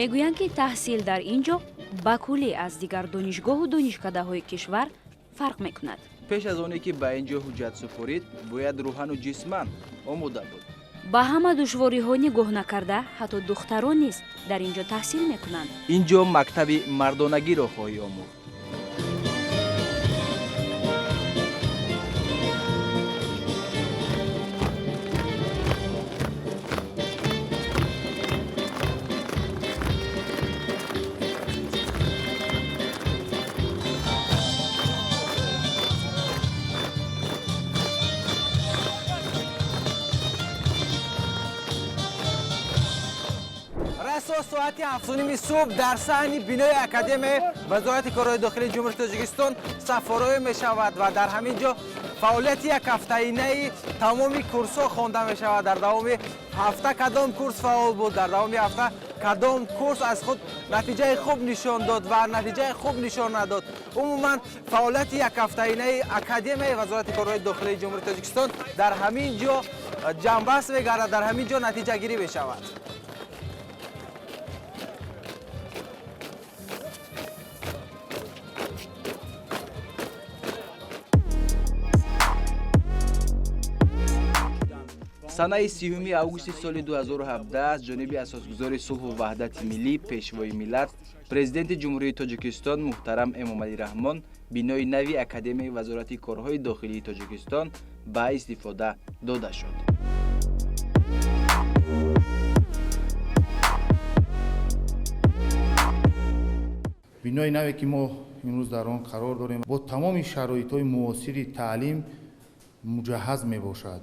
мегӯянд, ки таҳсил дар ин ҷо ба куллӣ аз дигар донишгоҳу донишкадаҳои кишвар фарқ мекунад. пеш аз оне ки ба ин ҷо ҳуҷҷат супорид, бояд рӯҳану ҷисман омода буд. ба ҳама душвориҳо нигоҳ накарда, ҳатто духтарон низ дар ин ҷо таҳсил мекунанд. ин ҷо мактаби мардонагиро хоҳӣ омӯхт. رسا ساعت 7:30 صبح در صحن بینای اکادمی وزارت کارهای داخلی جمهوری تاجیکستان سفارای می شود و در همین جا فعالیت یک هفته‌ای تمام کورس ها خوانده می شود. در دوام هفته کدام کورس فعال بود، در دوام هفته کدام کورس از خود نتیجه خوب نشان داد و نتیجه خوب نشان نداد. عموما فعالیت یک هفته‌ای اکادمی وزارت کارهای داخلی جمهوری تاجیکستان در همین جا جنبش می‌گردد، در همین جا نتیجه گیری می شود. санаи 30 августи соли 2017 аз ҷониби асосгузори сулҳу ваҳдати миллӣ пешвои миллат президенти ҷумҳурии тоҷикистон муҳтарам эмомалӣ раҳмон бинои нави академияи вазорати корҳои дохилии тоҷикистон ба истифода дода шуд. бинои наве ки мо имрӯз дар он қарор дорем бо тамоми шароитҳои муосири таълим муҷаҳҳаз мебошад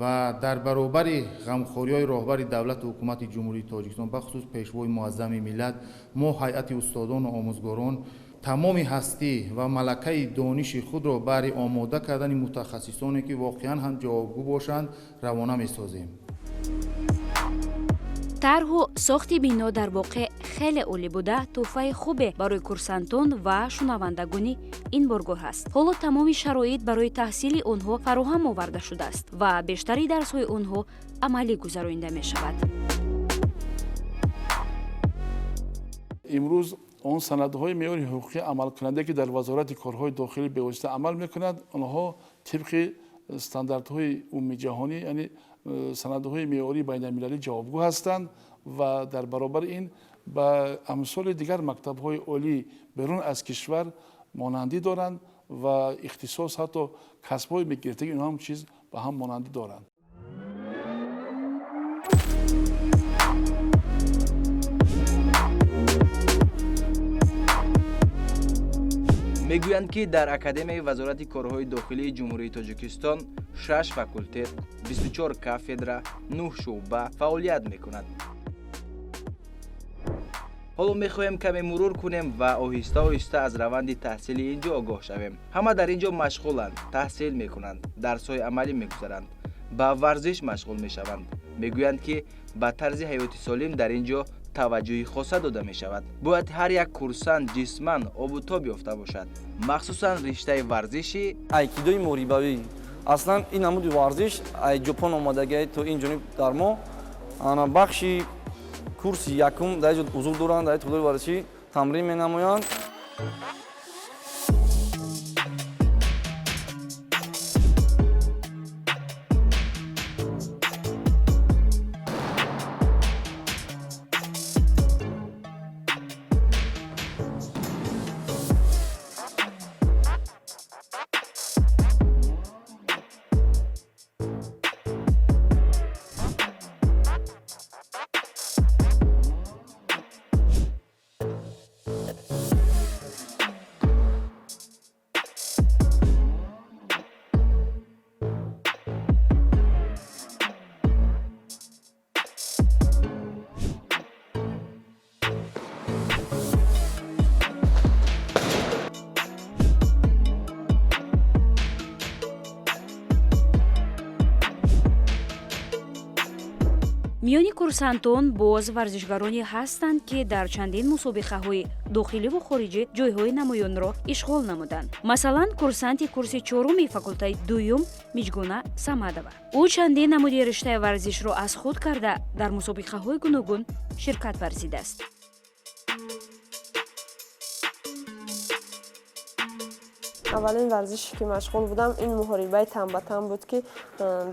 ва дар баробари ғамхориҳои роҳбари давлату ҳукумати ҷумҳурии тоҷикистон бахусус пешвои муаззами миллат мо ҳайати устодону омӯзгорон тамоми ҳастӣ ва малакаи дониши худро баҳри омода кардани мутахассисоне ки воқеан ҳам ҷавобгӯ бошанд равона месозем. тарҳу сохти бино дар воқеъ хеле олӣ буда тӯҳфаи хубе барои курсантон ва шунавандагони ин боргоҳ аст. ҳоло тамоми шароит барои таҳсили онҳо фароҳам оварда шудааст ва бештари дарсҳои онҳо амалӣ гузаронида мешавад. имрӯз он санадҳои меъёри ҳуқуқӣ амалкунанда ки дар вазорати корҳои дохилӣ бевосита амал мекунад, онҳо тибқи стандартҳои умумиҷаҳонӣ, яъне санадҳои меъёрии байналмилалӣ ҷавобгӯ ҳастанд ва дар баробари ин ба амсоли дигар мактабҳои олӣ берун аз кишвар монандӣ доранд ва ихтисос ҳатто касбҳои мегирифтагӣ инҳо ҳам чиз ба ҳам монандӣ доранд. мегӯянд, ки дар академияи вазорати корҳои дохилии ҷумҳурии тоҷикистон 6 факултет, 24 кафедра, 9 шуъба фаъолият мекунад. ҳоло мехоҳем каме мурур кунем ва оҳиста оҳиста аз раванди таҳсили ин ҷо огоҳ шавем. ҳама дар ин ҷо машғуланд, таҳсил мекунанд, дарсҳои амалӣ мегузаранд, ба варзиш машғул мешаванд. мегӯянд, ки ба тарзи ҳаёти солим дар ин ҷо таваҷҷӯҳи хоса дода мешавад. бояд ҳар як курсант ҷисман обутоб ёфта бошад, махсусан риштаи варзиши айкидои морибавӣ. аслан ин намуди варзиш ҷопон омадагии то ин ҷониб дар мо бахши курси якум дар ин ҷо ҳузур доранд, дар ин варзишӣ тамрин менамоянд. миёни курсантон боз варзишгароне ҳастанд, ки дар чандин мусобиқаҳои дохиливу хориҷӣ ҷойҳои намоёнро ишғол намуданд. масалан, курсанти курси 4-уми факултаи 2 Миҷгуна Самадова. ӯ чандин намуди риштаи варзишро аз худ карда дар мусобиқаҳои гуногун ширкат варзидааст. اولین ورزشی که مشغول بودم این محاربه تن به تن بود که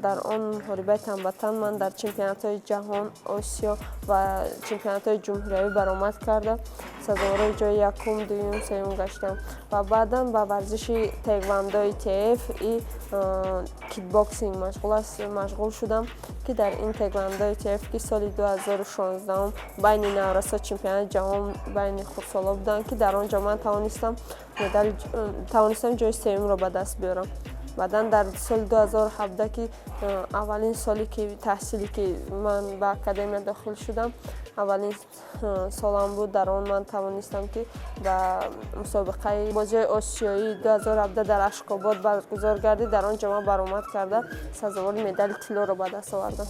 در آن محاربه تن به تن من در چمپیونات‌های جهان، آسیا و چمپیونات‌های جمهوری برآمد کردم. سزاوار جای یکم، دوم، سوم گشتم و بعدا با ورزش تایکواندو TF ای کیک باکسینگ مشغول شدم که در این تایکواندو TF که سال 2016 بین نورسا چمپیونات جهان بین خردسالا بودن که در آنجا من توانستم جای سوم را به دست بیارم. بعدا در سال 2017 که اولین سالی که تحصیلی که من به اکادمی داخل شدم، اولین سالم بود، در آن من توانستم که به مسابقه بازی آسیایی 2017 در اشکاباد برگزار گردید، در آنجا من برآمد کرده سزاوار مدال طلا را به دست آوردم.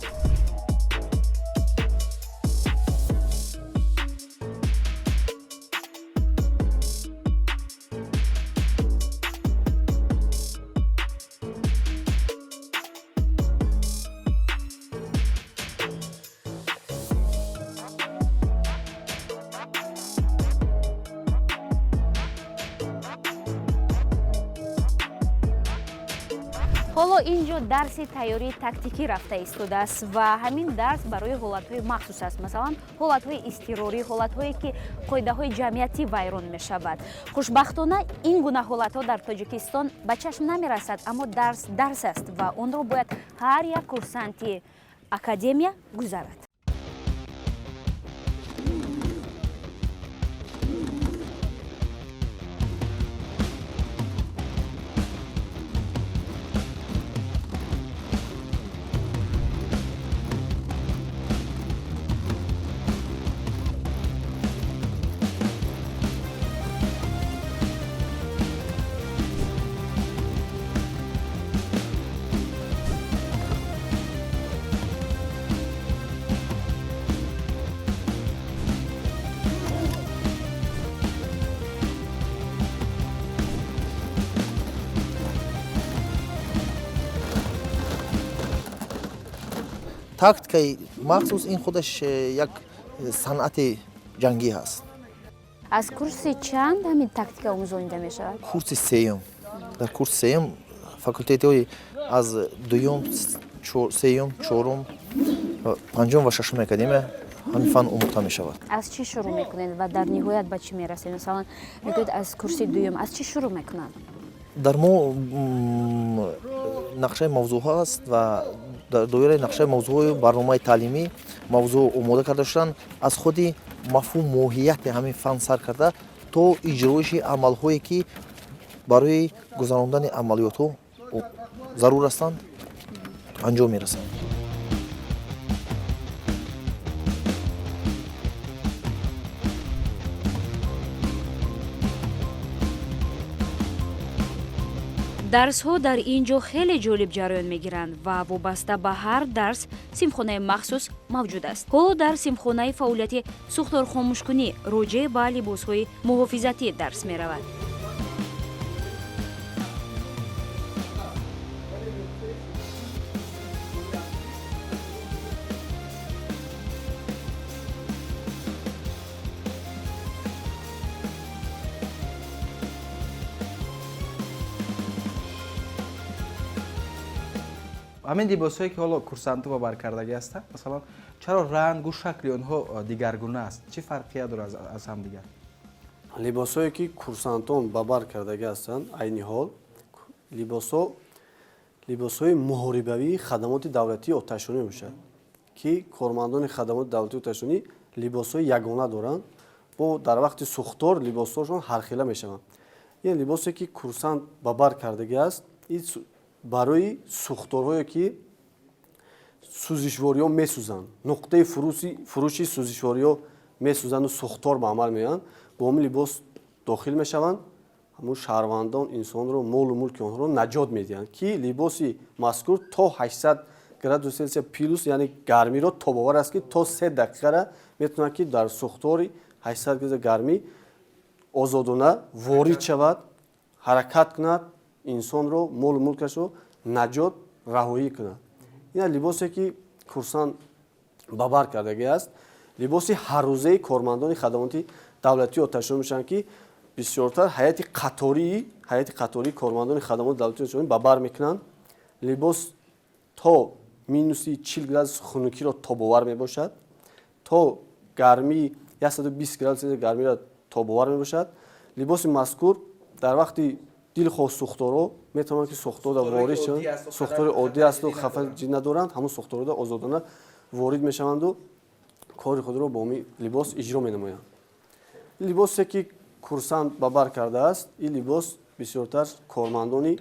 ҳоло ин ҷо дарси тайёрии тактикӣ рафта истодааст ва ҳамин дарс барои ҳолатҳои махсус аст, масалан ҳолатҳои изтирорӣ, ҳолатҳое ки қоидаҳои ҷамъиятӣ вайрон мешавад. хушбахтона ин гуна ҳолатҳо дар Тоҷикистон ба чашм намерасад, аммо дарс аст ва онро бояд ҳар як курсанти академия гузарад. тактикаи махсус ин худаш як санъати ҷангӣ ҳаст. аз курси чанд ҳамин тактика омӯзонида мешавад? курси сеюм. дар курси сеюм факултетҳои аз дуюм, сеюм, чорум, панҷум ва шашум академия ҳамин фан омӯхта мешавад. аз чӣ шурӯъ мекунед ва дар ниҳоят ба чӣ мерасед? масалан мегӯед аз курси дуюм аз чӣ шурӯъ мекунад? дар мо нақшаи мавзӯъ ҳаст ва дар доираи нақшаи мавзӯъҳои барномаи таълимӣ мавзӯъ омода карда шудан, аз худи мафҳум моҳияти ҳамин фан сар карда то иҷроиши амалҳое ки барои гузарондани амалиётҳо зарур ҳастанд анҷом мерасанд. дарсҳо дар ин ҷо хеле ҷолиб ҷараён мегиранд ва вобаста ба ҳар дарс симхонаи махсус мавҷуд аст. ҳоло дар симхонаи фаъолияти сӯхторхомӯшкунӣ роҷеъ ба либосҳои муҳофизатӣ дарс меравад. ҳамин либосҳое ки ҳоло курсанту ба баркардагӣ ҳастанд, масалан чаро рангу шакли онҳо дигаргуна аст? чӣ фарқият дорад аз ҳамдигар? либосҳое ки курсантон ба бар кардагӣ ҳастанд, айни ҳол либосҳои муҳорибавии хадамоти давлатии оташонӣ мебошад ки кормандони хадамоти давлатии оташонӣ либосҳои ягона доранд, бо дар вақти сӯхтор либосҳошон ҳархела мешаванд. ин либосе ки курсант ба бар кардагӣ аст, барои сӯхторҳое ки сӯзишвориҳо месӯзанд, нуқтаи фурӯши сӯзишвориҳо месӯзанду сӯхтор ба амал меоянд, бо ҳамин либос дохил мешаванд, ҳамун шаҳрвандон инсонро, молу мулки онҳоро наҷот медиҳанд ки либоси мазкур то 800 градус Цельсия плюс, яъне гармиро тобовар аст ки то 3 дақиқара метавонад ки дар сӯхтори 800 градус гармӣ озодона ворид шавад, ҳаракат кунад, инсонро, молу мулкашро наҷот раҳоӣ кунад. ин либосе ки курсант ба бар кардагӣ аст, либоси ҳаррӯзаи кормандони хадамоти давлатӣ оташонӣ мешаванд ки бисёртар ҳайати қатории кормандони хадамоти давлатии оташонӣ ба бар мекунанд. либос то минуси 40 градус хунукиро тобовар мебошад, то гармии 120 градуси гармиро тобовар мебошад. либоси мазкур дар вақти дилхоҳ сӯхторо метавонанд ки сӯхторда ворид шаванд, сӯхтори оддӣ асту хафаҷӣ надоранд, ҳамон сӯхторда озодона ворид мешаванду кори худро бо либос иҷро менамоянд. либосе ки курсант ба бар кардааст, ин либос бисёртар кормандони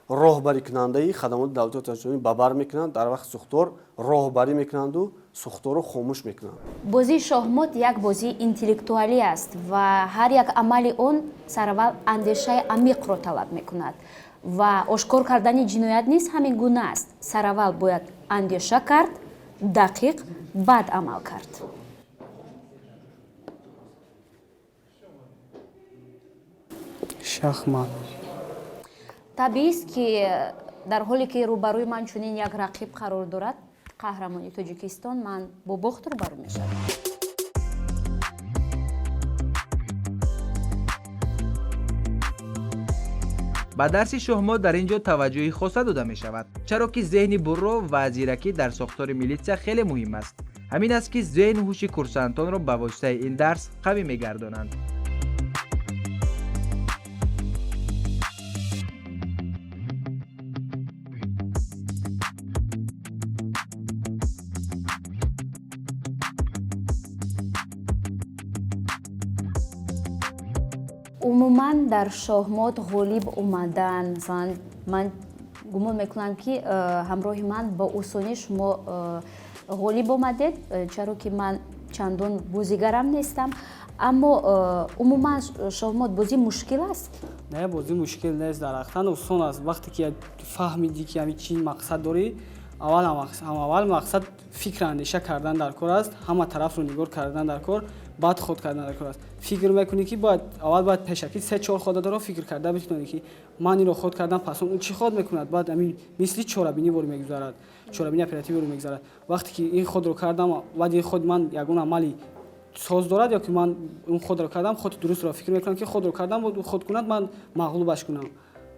роҳбарӣ кунандаи хадамоти давлатии оташонӣ ба бар мекунанд, дар вақти сӯхтор роҳбарӣ мекунанду сӯхторро хомӯш мекунанд. бозии шоҳмот як бозии интеллектуалӣ аст ва ҳар як амали он сараввал андешаи амиқро талаб мекунад ва ошкор кардани ҷиноят низ ҳамин гуна аст. Сараввал бояд андеша кард, дақиқ, баъд амал кард. шахмат табиист ки дар ҳоле ки рӯбарӯи ман чунин як рақиб қарор дорад, қаҳрамони Тоҷикистон, ман бо бохт рӯбарӯ мешавам. ба дарси шоҳмот дар ин ҷо таваҷҷӯҳи хоса дода мешавад, чаро ки зеҳни бурро ва зиракӣ дар сохтори милитсия хеле муҳим аст. ҳамин аст ки зеҳну ҳуши курсантонро ба воситаи ин дарс қавӣ мегардонанд. умуман дар шоҳмот ғолиб омадан, масалан ман гумон мекунам ки ҳамроҳи ман ба осонӣ шумо ғолиб омадед, чаро ки ман чандон бозигарам нестам, аммо умуман шоҳмот бозӣ мушкил аст. не бозӣ мушкил нест, дарахтан осон аст. вақте ки фаҳмидӣ ки ҳамин чӣ мақсад дорӣ, аввал мақсад фикр андеша кардан дар кор аст, ҳама тарафро нигор кардан дар кор, баъд ход кардан дар кор аст. фикр мекунӣ ки аввал бояд пешакӣ 3-4 ходатро фикр карда битонӣ ки ман инро ход кардам, пас он чӣ ход мекунад, баъд ҳамин мисли чорабинӣ вор мегузарад, чорабинии оперативӣ вор мегузарад. вақте ки ин ходро кардам, баъд ин ход ман ягон амали соз дорад ё ки ман он ходро кардам, ходи дурустро фикр мекунам ки ходро кардам, ход кунад, ман мағлубаш кунам.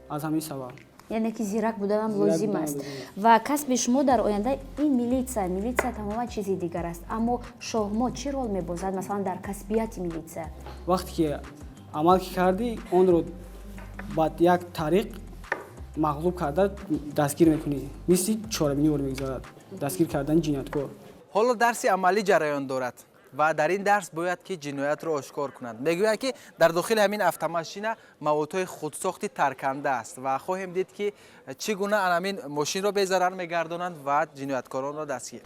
аз ҳамин сабаб яъне ки зирак буданам лозим аст. ва касби шумо дар оянда ин милитсия тамоман чизи дигар аст, аммо шоҳмот чӣ рол мебозад масалан дар касбияти милитсия? вақте ки амал ки кардӣ, онро ба як тариқ мағлуб карда дастгир мекунӣ, мисли чорабинӣ вор мегузарад, дастгир кардани ҷинояткор. ҳоло дарси амалӣ ҷараён дорад ва дар ин дарс бояд ки ҷиноятро ошкор кунанд. мегӯянд ки дар дохили ҳамин автомашина маводҳои худсохти тарканда аст ва хоҳем дид ки чӣ гуна ҳамин мошинро безарар мегардонанд ва ҷинояткоронро дастгир.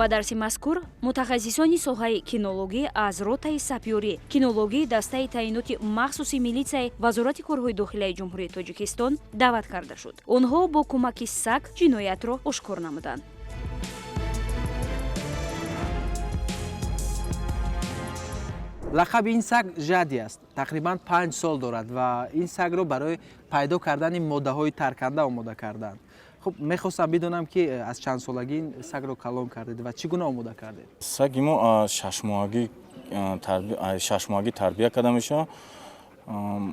ба дарси мазкур мутахассисони соҳаи кинологӣ аз ротаи сапёрӣ, кинологии дастаи таъиноти махсуси милитсияи Вазорати корҳои дохилияи Ҷумҳурии Тоҷикистон даъват карда шуд. онҳо бо кӯмаки саг ҷиноятро ошкор намуданд. лақаби ин саг жади аст. тақрибан 5 сол дорад ва ин сагро барои пайдо кардани моддаҳои тарканда омода карданд. خب میخواستم بدونم که از چند سالگی این سگ رو کلام کردید و چگونه آموده کردید؟ سگ ما 6 ماهگی تربیت کرده میشه.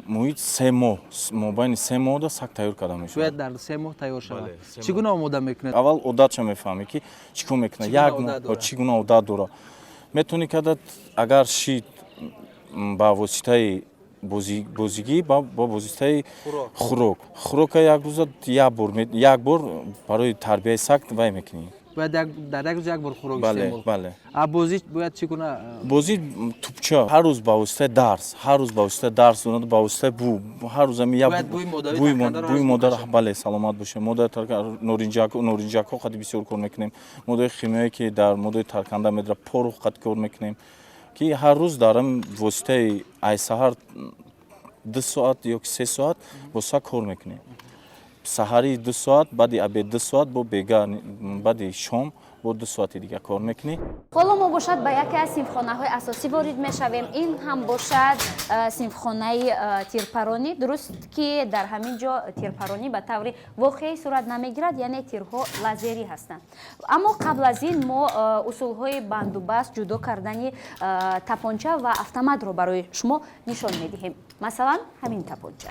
محیط 3 ماه مابین 3 ماه دا سگ تیار کرده میشه. باید در 3 ماه تیار شود. چگونه آموده میکنید؟ اول عادت چه میفهمی که چیکار میکنه؟ یک ماه چگونه عادت داره. میتونی که اگر شید با واسطه بازیگی با واسطه خوراک یک روز یک بار برای تربیت سگ وای میکنی. باید در یک روز یک بار خوراک استعمال. بله بازی باید چی کنه؟ بازی توپچا هر روز با واسطه درس، هر روز با واسطه درس اون با واسطه بو هر روز می باید بوی مادر بله سلامت باشه. مادر نورینجاک ها خیلی بسیار کار میکنیم. مادر شیمیایی که در مادر ترکنده میدره پرو خیلی کار میکنیم که هر روز دارم واسطه ای سحر 2 ساعت یا 3 ساعت واسه کار میکنیم. سحری 2 ساعت بعد ابد 2 ساعت با بیگا بعد شام با 2 ساعت دیگه کار میکنی. حالا ما باشد به یکی از سیمخانه‌های اساسی وارد میشویم. این هم باشد سیمخانه تیرپرانی. درست که در همین جا تیرپرانی به طور واقعی صورت نمیگیرد، یعنی تیرها لازری هستند. اما قبل از این ما اصولهای بندوبست، جدا کردن تپانچه و автомат رو برای شما نشان میدهیم. مثلا همین تپانچه.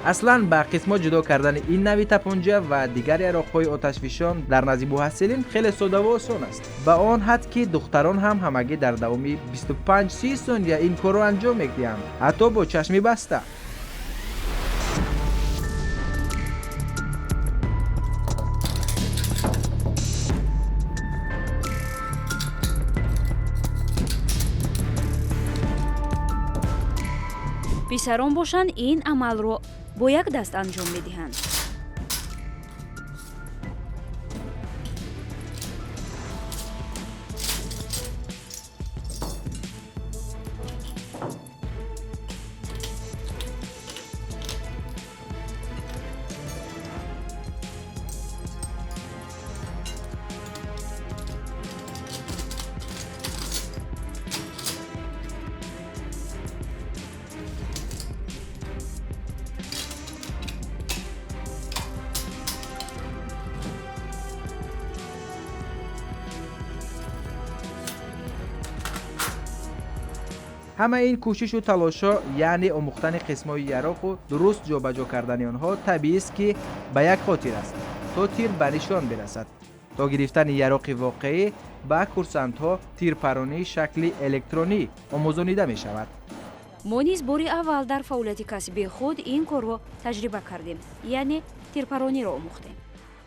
اصلا با قسمت جدا کردن این نوع تپانچه و دیگر یراق‌های آتشفشان در نزد محصلین خیلی ساده و آسان است. با آن حد که دختران هم همگی در دوام 25-30 ثانیه این کار را انجام می‌دهند، حتی با چشمی بسته. پسران باشند این عمل رو با یک دست انجام میدهند. همه این کوشش و تلاش‌ها یعنی آموختن قسم‌های یراق و درست جابجا کردن آنها طبیعی است که به یک خاطر است تا تیر به نشان برسد. تا گرفتن یراق واقعی به کورسانت‌ها تیرپرانی شکل الکترونی آموزانیده می شود. ما نیز باری اول در فعالیت کسبی خود این کار را تجربه کردیم، یعنی تیرپرانی را آموختیم.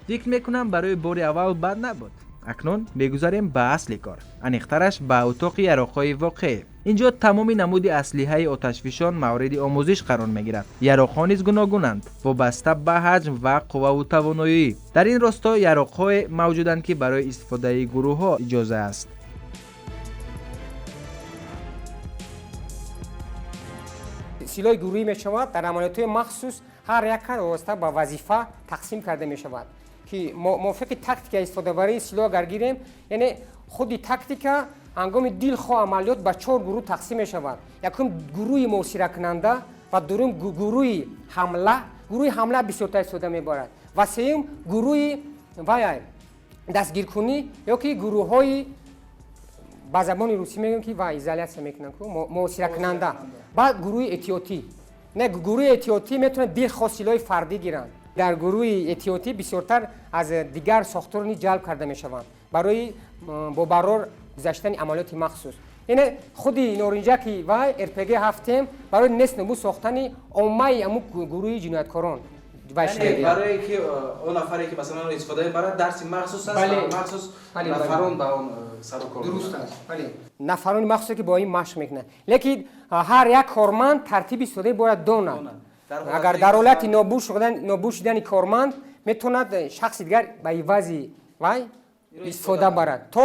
فکر میکنم برای باری اول بد نبود. اکنون میگذاریم به اصل کار، انیخترش به اتاق یراق‌های واقعی. اینجا تمام نمود اسلحه آتشفشان مورد آموزش قرار میگیرد. یراق‌ها نیز گوناگونند، وابسته به حجم و قوه و توانایی. در این راستا یراق‌های موجودند که برای استفاده گروه‌ها اجازه است. سلاح گروهی می شود. در عملیات‌های مخصوص هر یک کار واسطه با وظیفه تقسیم کرده می شود که موافق تاکتیک استفاده برای سلاح گرگیریم. یعنی خودی تاکتیک هنگام دلخواه عملیات به 4 گروه تقسیم می شود. یکم گروه موثر کننده و دوم گروه حمله بسیار استفاده می برد و سوم گروه دستگیر کنی یا که گروه های با زبان روسی میگن که ایزولیاسیون میکنن موثر کننده. بعد گروه احتیاطی، نه گروه احتیاطی میتونه دلخواه سلاح فردی گیرن. در گروه احتیاطی بسیارتر از دیگر ساختارانی جلب کرده می شوند برای با برار گذشتن عملیات مخصوص. یعنی خودی نورینجاکی و ارپگ هفتم برای نصف نمو ساختن عامه امو گروه جنایتکاران برای اینکه اون نفری که مثلا استفاده برای درس مخصوص است، مخصوص نفران با اون سر و کار درست است. نفران مخصوصی که با این مشق میکنن، لیکن هر یک کارمند ترتیب استفاده باید داند. اگر در حالت نابود شدن کارمند میتوند شخص دیگر به عوضی استفاده برد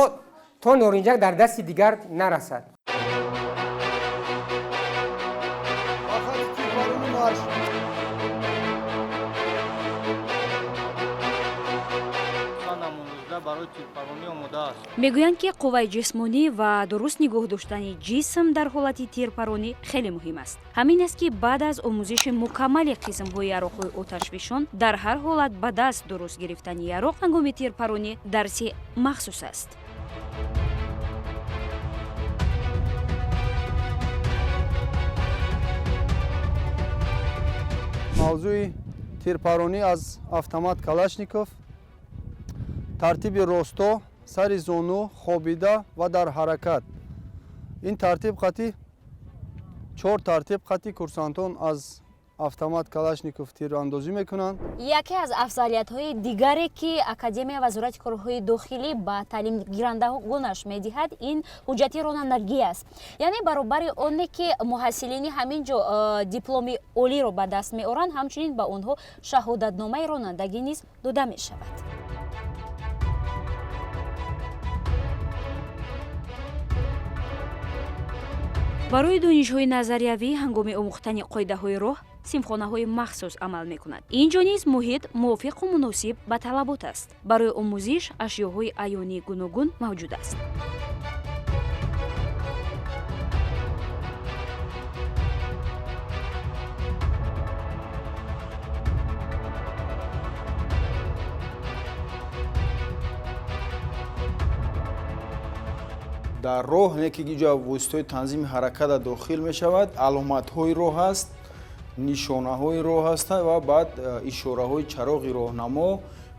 تا نورینجک در دست دیگر نرسد. میگویند که قوه جسمانی و درست نگاه داشتن جسم در حالت تیرپرانی خیلی مهم است. همین است که بعد از آموزش مکمل قسم‌های یراق‌های آتشفشان در هر حالت به دست درست گرفتن یراق هنگام تیرپرانی درسی مخصوص است. موضوع تیرپرانی از автомат کلاشنیکوف، ترتیب راستا، سر زانو، خوابیده و در حرکت. این ترتیب قطعی 4 тартиб хати курсантон аз автомат калашников тирандозӣ мекунанд. яке аз афзалиятҳои дигаре ки академия вазорати корҳои дохилӣ ба таълимгирандагонаш медиҳад ин ҳуҷҷати ронандагӣ аст. яъне баробари оне ки муҳассилини ҳамин ҷо дипломи олиро ба даст меоранд, ҳамчунин ба онҳо шаҳодатномаи ронандагӣ низ дода мешавад. барои донишҳои назариявӣ ҳангоми омӯхтани қоидаҳои роҳ симхонаҳои махсус амал мекунад. ин ҷо низ муҳит мувофиқу муносиб ба талабот аст. барои омӯзиш ашёҳои аёнии гуногун мавҷуд аст. дар роҳ не ки инҷо воситаҳои танзими ҳаракат дохил мешавад, аломатҳои роҳ ҳаст, нишонаҳои роҳ ҳастанд ва баъд ишораҳои чароғи роҳнамо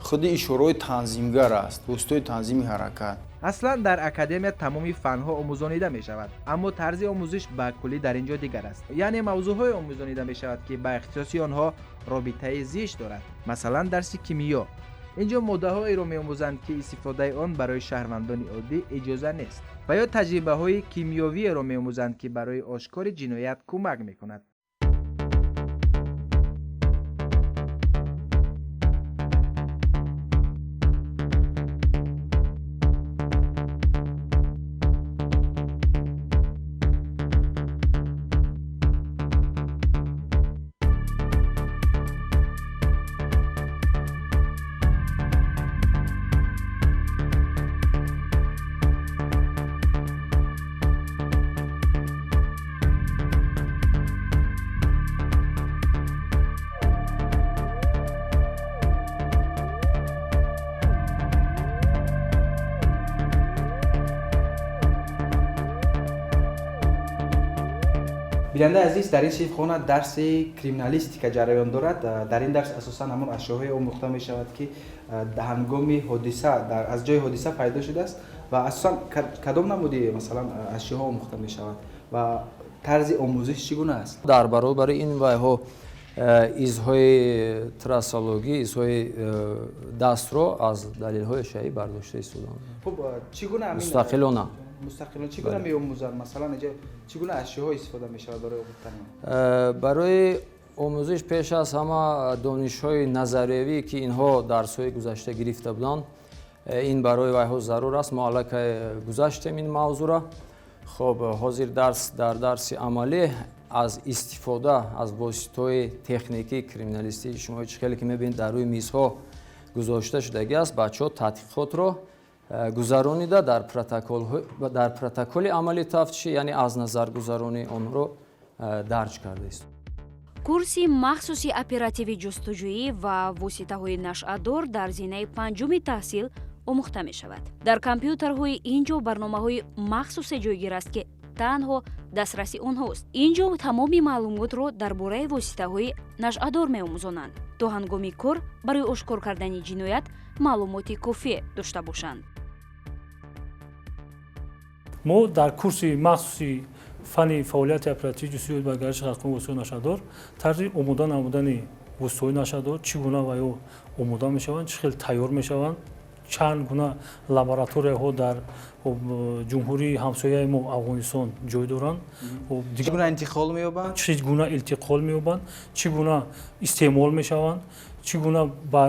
худи ишораҳои танзимгар аст, воситаҳои танзими ҳаракат. аслан дар академия тамоми фанҳо омӯзонида мешавад, аммо тарзи омӯзиш ба куллӣ дар ин ҷо дигар аст. яъне мавзӯъҳое омӯзонида мешавад ки ба ихтисоси онҳо робитаи зишт дорад. масалан дарси кимиё. ин ҷо моддаҳоеро меомӯзанд ки истифодаи он барои шаҳрвандони оддӣ иҷоза нест ва ё таҷрибаҳои кимиёвиеро меомӯзанд ки барои ошкори ҷиноят кӯмак мекунад. бинандаи азиз, дар ин синфхона дарси криминалистика ҷараён дорад. дар ин дарс асосан ҳамон ашёҳое омӯхта мешавад ки ҳангоми ҳодиса аз ҷои ҳодиса пайдо шудааст ва асосан кадом намуди масалан ашёҳо омӯхта мешавад ва тарзи омӯзиш чӣ гуна аст? дар баробари ин вайҳо изҳои трассологӣ, изҳои дастро аз далелҳои шаъӣ бардошта истодам. хуб чӣ гуна мустақилона чӣ гуна меомӯзанд? масалан чӣ гуна ашёҳо истифода мешавад барои омӯхтани он? барои омӯзиш пеш аз ҳама донишҳои назариявӣ ки инҳо дарсҳои гузашта гирифта буданд, ин барои вайҳо зарур аст. мо аллакай гузаштем ин мавзӯъро. хоб ҳозир дар дарси амалӣ аз истифода аз воситаҳои техникии криминалистии шумо хеле ки мебинед дар рӯи мизҳо гузошта шудагӣ аст. бачаҳо тадқиқотро гузаронида дар протоколи амалии тафтишӣ, яъне аз назар гузарони онро дарҷ кардааст. курси махсуси оперативи ҷустуҷӯӣ ва воситаҳои нашъадор дар зинаи панҷуми таҳсил омӯхта мешавад. дар компютерҳои ин ҷо барномаҳои махсусе ҷойгир аст ки танҳо дастраси онҳост. ин ҷо тамоми маълумотро дар бораи воситаҳои нашъадор меомӯзонанд, то ҳангоми кор барои ошкор кардани ҷиноят маълумоти кофие дошта бошанд. мо дар курси махсуси фани фаъолияти оперативӣ ҷустуҷӯи ба гариши хақиқони воситаҳои нашъадор тарзи омода намудани воситаҳои нашъадор чӣ гуна ва ё омода мешаванд, чӣ хел тайёр мешаванд, чанд гуна лабораторияҳо дар ҷумҳурии ҳамсояи мо Афғонистон ҷой доранд, чӣ гуна интиқол меёбанд, чӣ гуна илтиқол меёбанд, чӣ гуна истеъмол мешаванд, чӣ гуна ба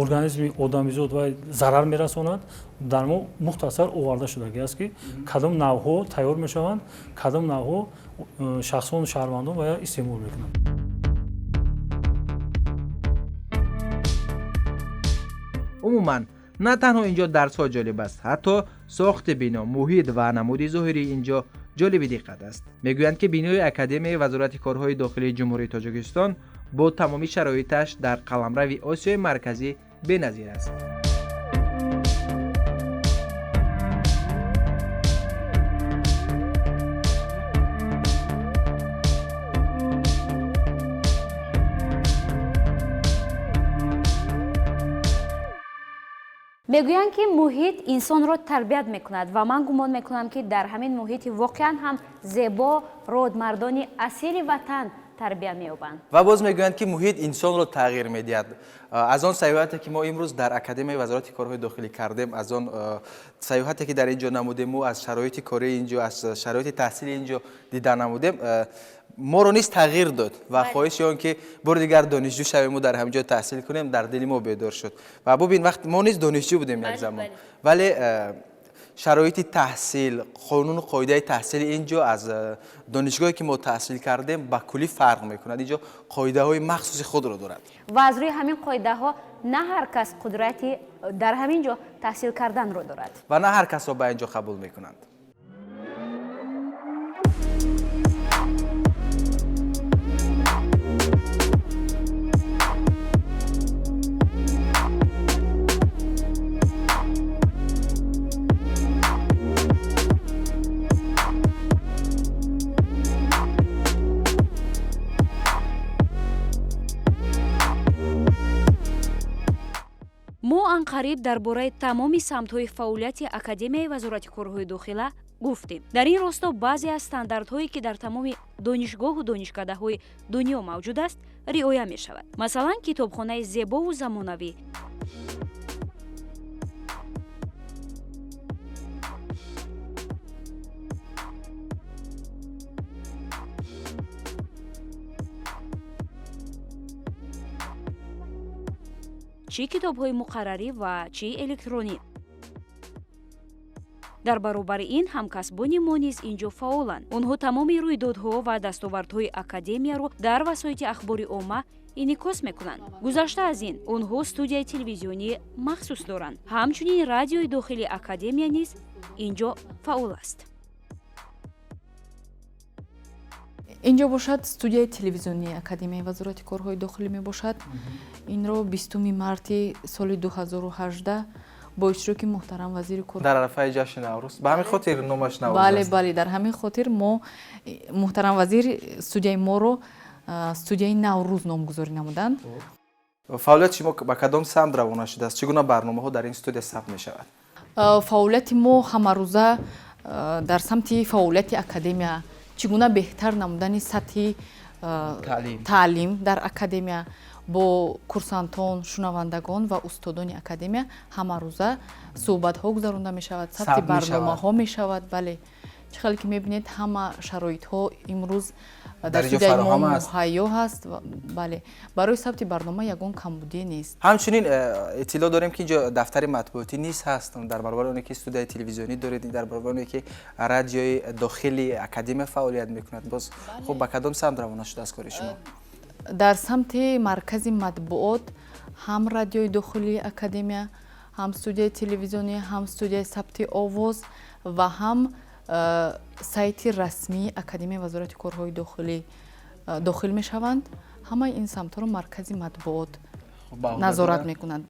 организми одамизод ва зарар мерасонад. дар мо мухтасар оварда шудагӣ аст ки кадом навъҳо тайёр мешаванд, кадом навъҳо шахсон шаҳрвандон ва истеъмол мекунанд. умуман на танҳо ин ҷо дарсҳо ҷолиб аст, ҳатто сохти бино, муҳит ва намуди зоҳири ин ҷо ҷолиби диққат аст. мегӯянд ки бинои академияи вазорати корҳои дохилии ҷумҳурии Тоҷикистон бо тамоми шароиташ дар қаламрави Осиёи марказӣ беназир аст. мегӯянд ки муҳит инсонро тарбият мекунад ва ман гумон мекунам ки дар ҳамин муҳити воқеан ҳам зебо родмардони асили ватан тарбия меёбанд. ва боз мегӯянд ки муҳит инсонро тағйир медиҳад. аз он сайёҳате ки мо имрӯз дар академияи вазорати корҳои дохилӣ кардем, аз он сайёҳате ки дар ин ҷо намудему, аз шароити кории ин ҷо, аз шароити таҳсили ин ҷо дида намудем, моро низ тағйир дод ва хоҳиши он ки бори дигар донишҷӯ шавему дар ҳамин ҷо таҳсил кунем дар дили мо бедор шуд. ва бубин вақт мо низ донишҷӯ будем як замон, вале шароити таҳсил, қонуну қоидаи таҳсили ин ҷо аз донишгоҳе ки мо таҳсил кардем ба куллӣ фарқ мекунад. ин ҷо қоидаҳои махсуси худро дорад ва аз рӯи ҳамин қоидаҳо на ҳар кас қудрати дар ҳамин ҷо таҳсил карданро дорад ва на ҳар касро ба ин ҷо қабул мекунанд. мо анқариб дар бораи тамоми самтҳои фаъолияти академияи вазорати корҳои дохила гуфтем. дар ин росто баъзе аз стандартҳое ки дар тамоми донишгоҳу донишкадаҳои дунё мавҷуд аст риоя мешавад. масалан китобхонаи зебову замонавӣ, чӣ китобҳои муқаррарӣ ва чӣ электронӣ. дар баробари ин ҳамкасбони мо низ ин ҷо фаъоланд. онҳо тамоми рӯйдодҳо ва дастовардҳои академияро дар васоити ахбори омма инъикос мекунанд. гузашта аз ин, онҳо студияи телевизионӣ махсус доранд. ҳамчунин радиои дохили академия низ ин ҷо фаъол аст. инҷо бошад студияи телевизионии академияи вазорати корҳои дохилӣ мебошад. инро 20 марти соли 2018 бо иштироки муҳтарам вазири кор дар арафаи ҷашни наврӯз ба ҳамин хотир номаш наврӯз бале аст. бале дар ҳамин хотир мо муҳтарам вазир студияи моро студияи наврӯз номгузорӣ намуданд. фаъолияти шумо ба кадом самт равона шудааст? чӣ гуна барномаҳо дар ин студия сабт мешавад? фаъолияти мо ҳамарӯза дар самти фаъолияти академия, чӣ гуна беҳтар намудани сатҳи таълим дар академия бо курсантон, шунавандагон ва устодони академия ҳамарӯза суҳбатҳо гузаронда мешавад, сабти барномаҳо мешавад. бале чӣ хеле ки мебинед ҳама шароитҳо имрӯз дар студияи мо муҳайё ҳаст. бале барои сабти барнома ягон камбудие нест. ҳамчунин иттилоъ дорем ки ин ҷо дафтари матбуотӣ низ ҳаст. дар баробари оне ки студияи телевизионӣ доред, дар баробари оне ки радиои дохили академия фаъолият мекунад, боз хуб ба кадом самт равона шудааст кори шумо? дар самти маркази матбуот ҳам радиои дохилии академия, ҳам студияи телевизионӣ, ҳам студияи сабти овоз ва ҳам сайти расмии академияи вазорати корҳои дохилӣ дохил мешаванд. ҳамаи ин самтҳоро маркази матбуот назорат мекунад.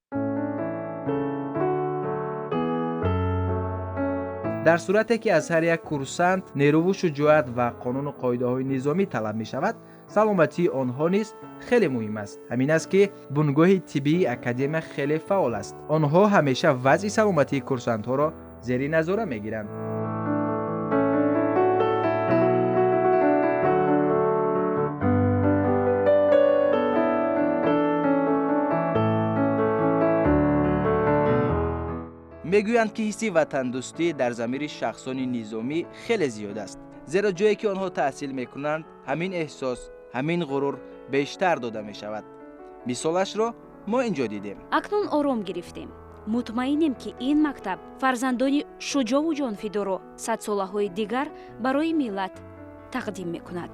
дар сурате ки аз ҳар як курсант нерӯву шуҷоат ва қонуну қоидаҳои низомӣ талаб мешавад, саломатии онҳо низ хеле муҳим аст. ҳамин аст ки бунгоҳи тиббии академия хеле фаъол аст. онҳо ҳамеша вазъи саломатии курсантҳоро зери назора мегиранд. мегӯянд ки ҳисси ватандӯстӣ дар замири шахсони низомӣ хеле зиёд аст, зеро ҷое ки онҳо таҳсил мекунанд, ҳамин эҳсос, ҳамин ғурур бештар дода мешавад. мисолашро мо ин ҷо дидем. акнун ором гирифтем. мутмаинем ки ин мактаб фарзандони шуҷову ҷонфидоро садсолаҳои дигар барои миллат тақдим мекунад.